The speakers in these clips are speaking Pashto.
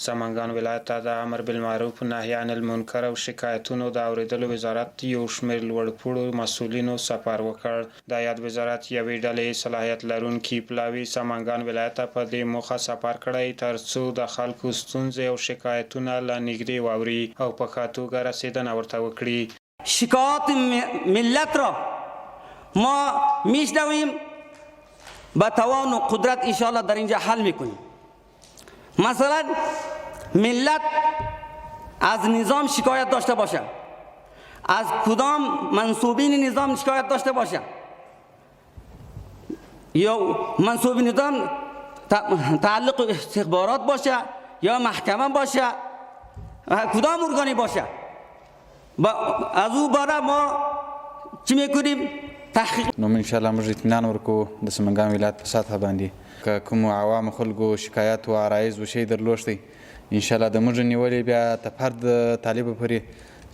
سمنګان ولایت ته د امر بالمعروف نهي عن المنکر او شکایتونو د اوریدلو وزارت یو شمېر لوړپوړو مسؤلینو سفر وکړ. د یاد وزارت یوې ډلې صلاحیت لرونکي پلاوي سمنګان ولایت ته په دې موخه سفر کړی ترڅو د خلکو ستونزې او شکایتونه له نږدې واوري او په ښه توګه رسیدنه ورته وکړي. شکایات ملت را ما میشنویم با توان و قدرت انشاءالله در اینجا حل میکنیم. مثلا ملت از نظام شکایت داشته باشه، از کدام منصوبین نظام شکایت داشته باشه یا منصوبین نظام تعلق استخبارات باشه یا محکمه باشه، کدام ارگانی باشه، از او باره ما چی میکنیم؟ تحقیق. نو ان شاء الله موږ اطمینان ورکو د سمنګان ولایت په سطح باندې که کوم عوام خلکو شکایت او عرایض و شی درلوشتي ان شاء الله د موږ نیولې بیا ته فرد طالب پرې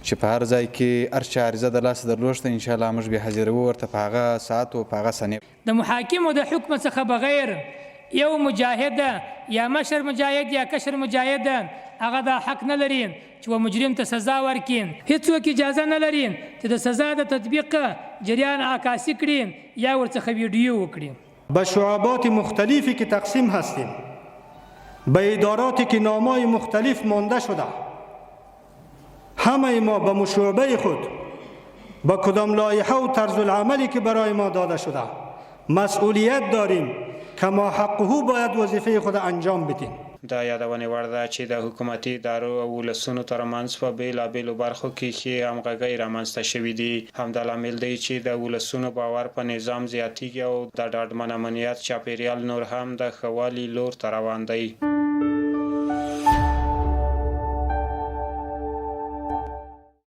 چې په هر ځای کې هر چا عریضه د لاس درلوشته ان شاء الله موږ به حاضر ورته په هغه ساعت او په هغه ثانیه. د محاکم او د حکم څخه بغیر یو مجاهد یا مشر مجاهد یا کشر مجاهد هغه د حق نه لري چې و مجرم ته سزا ورکړي. هیڅوک اجازه نه لري چې د سزا د تطبیق جریان عکاسی کړي یا ورڅخه ویډیو وکړي. به شعبات مختلفی که تقسیم هستیم، به اداراتی که نامای مختلف مانده شده، همه ما به مشعبه خود با کدام لایحه و طرز العملی که برای ما داده شده مسئولیت داریم که ما حقه باید وظیفه خود انجام بدیم. د یادونې وړ ده چې د حکومتي ادارو او ولسونو ترمنځ په بېلابېلو برخو کې ښې همغږۍ رامنځته شوي دي. همدا لامل دی چې د ولسونو باور په نظام زیاتیږي او د ډاډمن امنیت چاپیریال نور هم د ښه والي لور ته روان دی.